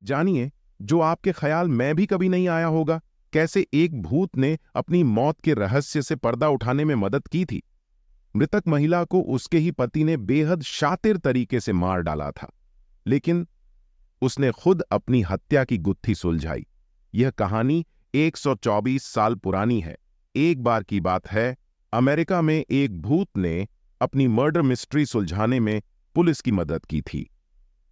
जानिए, जो आपके ख्याल में भी कभी नहीं आया होगा, कैसे एक भूत ने अपनी मौत के रहस्य से पर्दा उठाने में मदद की थी। मृतक महिला को उसके ही पति ने बेहद शातिर तरीके से मार डाला था, लेकिन उसने खुद अपनी हत्या की गुत्थी सुलझाई। यह कहानी 124 साल पुरानी है। एक बार की बात है, अमेरिका में एक भूत ने अपनी मर्डर मिस्ट्री सुलझाने में पुलिस की मदद की थी।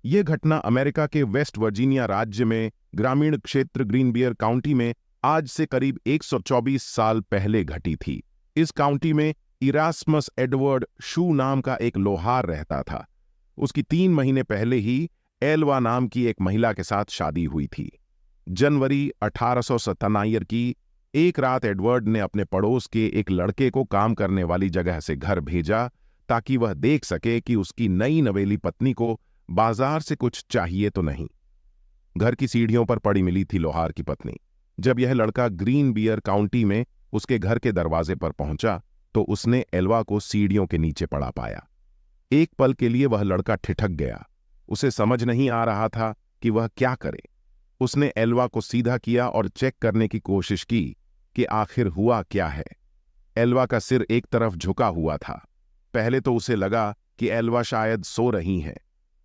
यह घटना अमेरिका के वेस्ट वर्जीनिया राज्य में ग्रामीण क्षेत्र ग्रीनबियर काउंटी में आज से करीब 124 साल पहले घटी थी। इस काउंटी में इरास्मस एडवर्ड शू नाम का एक लोहार रहता था। उसकी 3 महीने पहले ही एल्वा नाम की एक महिला के साथ शादी हुई थी। जनवरी 1897 की एक रात एडवर्ड ने अपने पड़ोस के एक लड़के को काम करने वाली जगह से घर भेजा ताकि वह देख सके कि उसकी नई नवेली पत्नी को बाजार से कुछ चाहिए तो नहीं। घर की सीढ़ियों पर पड़ी मिली थी लोहार की पत्नी। जब यह लड़का ग्रीन बियर काउंटी में उसके घर के दरवाजे पर पहुंचा तो उसने एल्वा को सीढ़ियों के नीचे पड़ा पाया। एक पल के लिए वह लड़का ठिठक गया। उसे समझ नहीं आ रहा था कि वह क्या करे। उसने एल्वा को सीधा किया और चेक करने की कोशिश की कि आखिर हुआ क्या है। एल्वा का सिर एक तरफ झुका हुआ था। पहले तो उसे लगा कि एल्वा शायद सो रही हैं।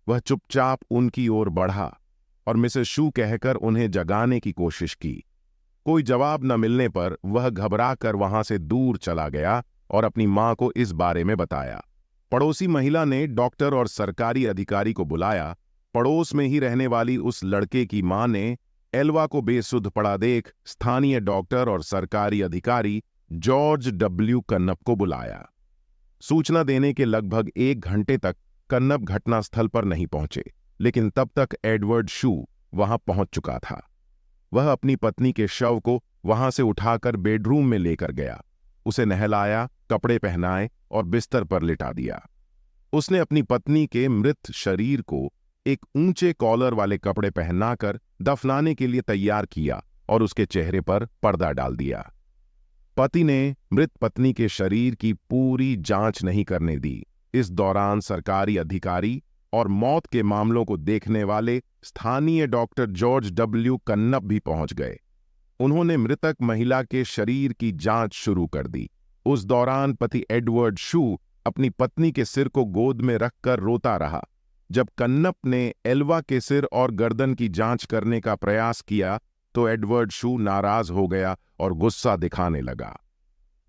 वह चुपचाप उनकी ओर बढ़ा और मिसेस शू कहकर उन्हें जगाने की कोशिश की। कोई जवाब न मिलने पर वह घबरा कर वहां से दूर चला गया और अपनी मां को इस बारे में बताया। पड़ोसी महिला ने डॉक्टर और सरकारी अधिकारी को बुलाया। पड़ोस में ही रहने वाली उस लड़के की मां ने एल्वा को बेसुध पड़ा देख स्थानीय डॉक्टर और सरकारी अधिकारी जॉर्ज डब्ल्यू कन्नप को बुलाया। सूचना देने के लगभग 1 घंटे तक कन्नप घटनास्थल पर नहीं पहुंचे, लेकिन तब तक एडवर्ड शू वहां पहुंच चुका था। वह अपनी पत्नी के शव को वहां से उठाकर बेडरूम में लेकर गया। उसे नहलाया, कपड़े पहनाए और बिस्तर पर लिटा दिया। उसने अपनी पत्नी के मृत शरीर को एक ऊंचे कॉलर वाले कपड़े पहनाकर दफनाने के लिए तैयार किया और उसके चेहरे पर पर्दा डाल दिया। पति ने मृत पत्नी के शरीर की पूरी जांच नहीं करने दी। इस दौरान सरकारी अधिकारी और मौत के मामलों को देखने वाले स्थानीय डॉक्टर जॉर्ज डब्ल्यू कन्नप भी पहुंच गए। उन्होंने मृतक महिला के शरीर की जांच शुरू कर दी। उस दौरान पति एडवर्ड शू अपनी पत्नी के सिर को गोद में रखकर रोता रहा। जब कन्नप ने एल्वा के सिर और गर्दन की जांच करने का प्रयास किया तो एडवर्ड शू नाराज हो गया और गुस्सा दिखाने लगा।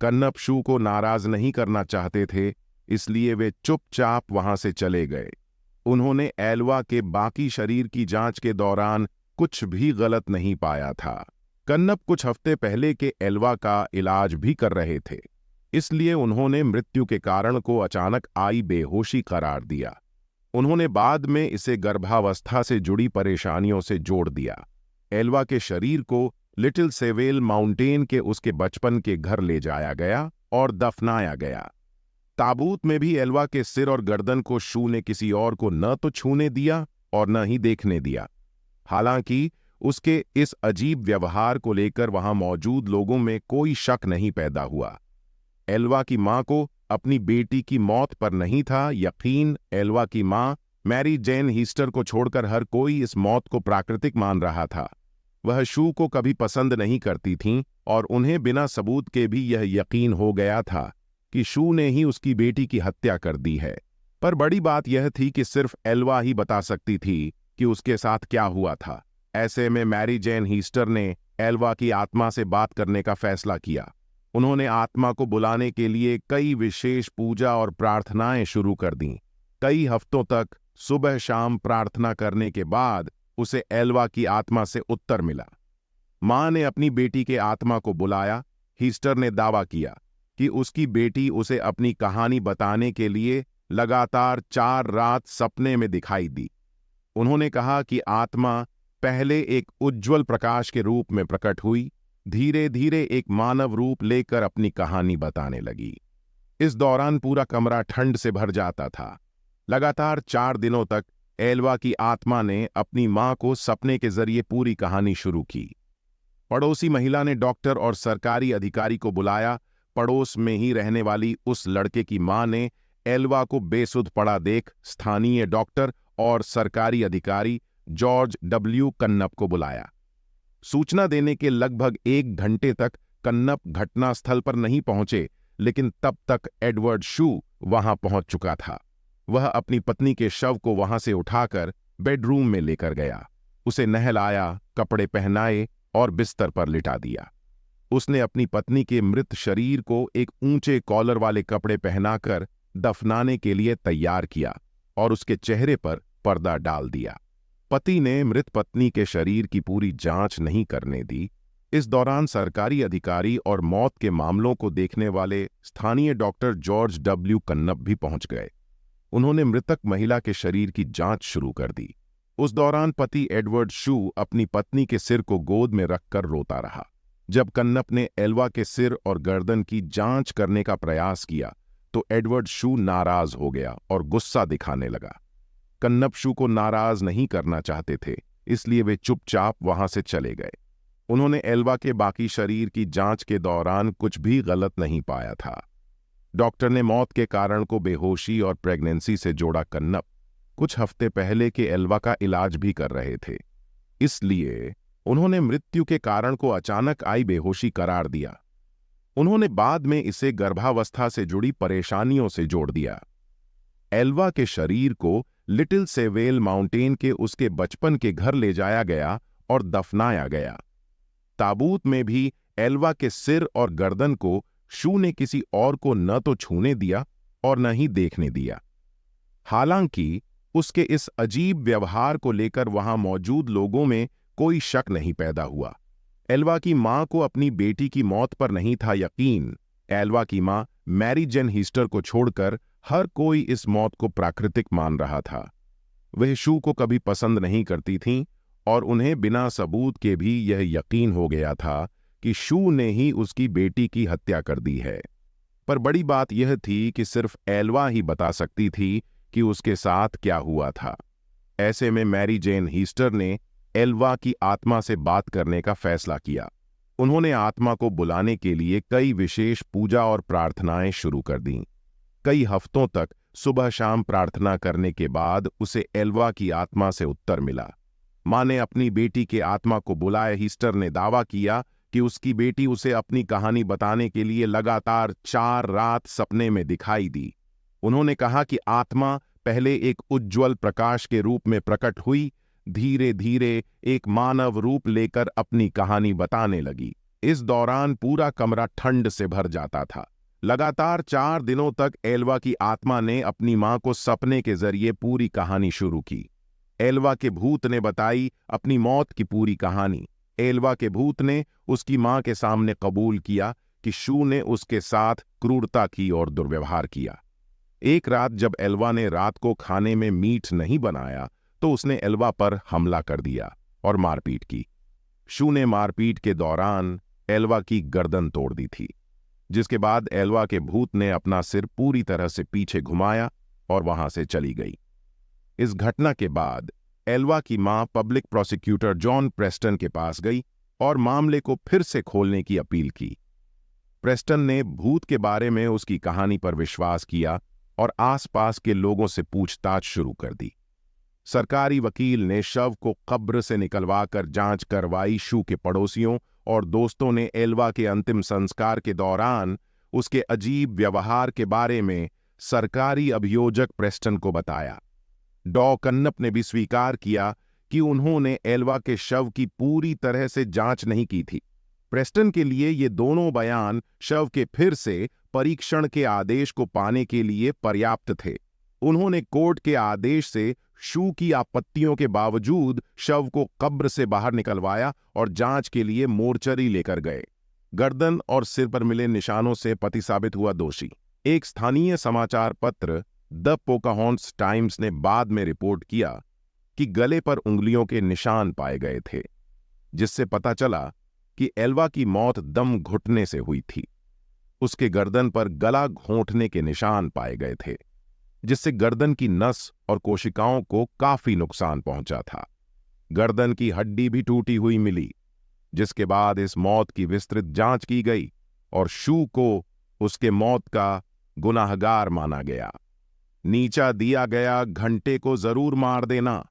कन्नप शू को नाराज नहीं करना चाहते थे, इसलिए वे चुपचाप वहां से चले गए। उन्होंने एल्वा के बाकी शरीर की जांच के दौरान कुछ भी गलत नहीं पाया था। कन्नप कुछ हफ्ते पहले के एल्वा का इलाज भी कर रहे थे, इसलिए उन्होंने मृत्यु के कारण को अचानक आई बेहोशी करार दिया। उन्होंने बाद में इसे गर्भावस्था से जुड़ी परेशानियों से जोड़ दिया। एल्वा के शरीर को लिटिल सेवेल माउंटेन के उसके बचपन के घर ले जाया गया और दफनाया गया। ताबूत में भी एल्वा के सिर और गर्दन को शू ने किसी और को न तो छूने दिया और न ही देखने दिया। हालांकि उसके इस अजीब व्यवहार को लेकर वहां मौजूद लोगों में कोई शक नहीं पैदा हुआ। एल्वा की मां को अपनी बेटी की मौत पर नहीं था यकीन। एल्वा की मां मैरी जेन हीस्टर को छोड़कर हर कोई इस मौत को प्राकृतिक मान रहा था। वह शू को कभी पसंद नहीं करती थीं और उन्हें बिना सबूत के भी यह यकीन हो गया था कि शू ने ही उसकी बेटी की हत्या कर दी है। पर बड़ी बात यह थी कि सिर्फ एल्वा ही बता सकती थी कि उसके साथ क्या हुआ था। ऐसे में मैरी जेन हीस्टर ने एल्वा की आत्मा से बात करने का फैसला किया। उन्होंने आत्मा को बुलाने के लिए कई विशेष पूजा और प्रार्थनाएं शुरू कर दीं। कई हफ्तों तक सुबह शाम प्रार्थना करने के बाद उसे एल्वा की आत्मा से उत्तर मिला। मां ने अपनी बेटी के आत्मा को बुलाया। हीस्टर ने दावा किया कि उसकी बेटी उसे अपनी कहानी बताने के लिए लगातार 4 रात सपने में दिखाई दी। उन्होंने कहा कि आत्मा पहले एक उज्ज्वल प्रकाश के रूप में प्रकट हुई, धीरे धीरे एक मानव रूप लेकर अपनी कहानी बताने लगी। इस दौरान पूरा कमरा ठंड से भर जाता था। लगातार 4 दिनों तक एल्वा की आत्मा ने अपनी मां को सपने के जरिए पूरी कहानी शुरू की। पड़ोसी महिला ने डॉक्टर और सरकारी अधिकारी को बुलाया। पड़ोस में ही रहने वाली उस लड़के की मां ने एल्वा को बेसुध पड़ा देख स्थानीय डॉक्टर और सरकारी अधिकारी जॉर्ज डब्ल्यू कन्नप को बुलाया। सूचना देने के लगभग 1 घंटे तक कन्नप घटनास्थल पर नहीं पहुंचे, लेकिन तब तक एडवर्ड शू वहां पहुंच चुका था। वह अपनी पत्नी के शव को वहां से उठाकर बेडरूम में लेकर गया, उसे नहलाया, कपड़े पहनाए और बिस्तर पर लिटा दिया। उसने अपनी पत्नी के मृत शरीर को एक ऊंचे कॉलर वाले कपड़े पहनाकर दफनाने के लिए तैयार किया और उसके चेहरे पर पर्दा डाल दिया। पति ने मृत पत्नी के शरीर की पूरी जांच नहीं करने दी। इस दौरान सरकारी अधिकारी और मौत के मामलों को देखने वाले स्थानीय डॉक्टर जॉर्ज डब्ल्यू कन्नप भी पहुंच गए। उन्होंने मृतक महिला के शरीर की जांच शुरू कर दी। उस दौरान पति एडवर्ड शू अपनी पत्नी के सिर को गोद में रखकर रोता रहा। जब कन्नप ने एल्वा के सिर और गर्दन की जांच करने का प्रयास किया तो एडवर्ड शू नाराज हो गया और गुस्सा दिखाने लगा। कन्नप शू को नाराज नहीं करना चाहते थे, इसलिए वे चुपचाप वहां से चले गए। उन्होंने एल्वा के बाकी शरीर की जांच के दौरान कुछ भी गलत नहीं पाया था। डॉक्टर ने मौत के कारण को बेहोशी और प्रेगनेंसी से जोड़ा। कन्नप कुछ हफ्ते पहले के एल्वा का इलाज भी कर रहे थे, इसलिए उन्होंने मृत्यु के कारण को अचानक आई बेहोशी करार दिया। उन्होंने बाद में इसे गर्भावस्था से जुड़ी परेशानियों से जोड़ दिया। एल्वा के शरीर को लिटिल सेवेल माउंटेन के उसके बचपन के घर ले जाया गया और दफनाया गया। ताबूत में भी एल्वा के सिर और गर्दन को शू ने किसी और को न तो छूने दिया और न ही देखने दिया। हालांकि उसके इस अजीब व्यवहार को लेकर वहां मौजूद लोगों में कोई शक नहीं पैदा हुआ। एल्वा की मां को अपनी बेटी की मौत पर नहीं था यकीन। एल्वा की मां मैरी जेन हीस्टर को छोड़कर हर कोई इस मौत को प्राकृतिक मान रहा था। वह शू को कभी पसंद नहीं करती थीं और उन्हें बिना सबूत के भी यह यकीन हो गया था कि शू ने ही उसकी बेटी की हत्या कर दी है। पर बड़ी बात यह थी कि सिर्फ एल्वा ही बता सकती थी कि उसके साथ क्या हुआ था। ऐसे में मैरी जेन हीस्टर ने एल्वा की आत्मा से बात करने का फैसला किया। उन्होंने आत्मा को बुलाने के लिए कई विशेष पूजा और प्रार्थनाएं शुरू कर दीं। कई हफ्तों तक सुबह शाम प्रार्थना करने के बाद उसे एल्वा की आत्मा से उत्तर मिला। मां ने अपनी बेटी के आत्मा को बुलाए। हीस्टर ने दावा किया कि उसकी बेटी उसे अपनी कहानी बताने के लिए लगातार 4 रात सपने में दिखाई दी। उन्होंने कहा कि आत्मा पहले एक उज्ज्वल प्रकाश के रूप में प्रकट हुई, धीरे धीरे एक मानव रूप लेकर अपनी कहानी बताने लगी। इस दौरान पूरा कमरा ठंड से भर जाता था। लगातार 4 दिनों तक एल्वा की आत्मा ने अपनी मां को सपने के जरिए पूरी कहानी शुरू की। एल्वा के भूत ने बताई अपनी मौत की पूरी कहानी। एल्वा के भूत ने उसकी मां के सामने कबूल किया कि शू ने उसके साथ क्रूरता की और दुर्व्यवहार किया। एक रात जब एल्वा ने रात को खाने में मीट नहीं बनाया तो उसने एल्वा पर हमला कर दिया और मारपीट की। शू ने मारपीट के दौरान एल्वा की गर्दन तोड़ दी थी, जिसके बाद एल्वा के भूत ने अपना सिर पूरी तरह से पीछे घुमाया और वहां से चली गई। इस घटना के बाद एल्वा की मां पब्लिक प्रोसिक्यूटर जॉन प्रेस्टन के पास गई और मामले को फिर से खोलने की अपील की। प्रेस्टन ने भूत के बारे में उसकी कहानी पर विश्वास किया और आसपास के लोगों से पूछताछ शुरू कर दी। सरकारी वकील ने शव को कब्र से निकलवाकर जांच करवाई। शू के पड़ोसियों और दोस्तों ने एल्वा के अंतिम संस्कार के दौरान उसके अजीब व्यवहार के बारे में सरकारी अभियोजक प्रेस्टन को बताया। डॉ कन्नप ने भी स्वीकार किया कि उन्होंने एल्वा के शव की पूरी तरह से जांच नहीं की थी। प्रेस्टन के लिए ये दोनों बयान शव के फिर से परीक्षण के आदेश को पाने के लिए पर्याप्त थे। उन्होंने कोर्ट के आदेश से शू की आपत्तियों के बावजूद शव को कब्र से बाहर निकलवाया और जांच के लिए मोर्चरी लेकर गए। गर्दन और सिर पर मिले निशानों से पति साबित हुआ दोषी। एक स्थानीय समाचार पत्र द पोकाहॉन्ट्स टाइम्स ने बाद में रिपोर्ट किया कि गले पर उंगलियों के निशान पाए गए थे, जिससे पता चला कि एल्वा की मौत दम घुटने से हुई थी। उसके गर्दन पर गला घोंटने के निशान पाए गए थे, जिससे गर्दन की नस और कोशिकाओं को काफी नुकसान पहुंचा था। गर्दन की हड्डी भी टूटी हुई मिली, जिसके बाद इस मौत की विस्तृत जांच की गई और शू को उसके मौत का गुनाहगार माना गया। नीचा दिया गया घंटे को जरूर मार देना।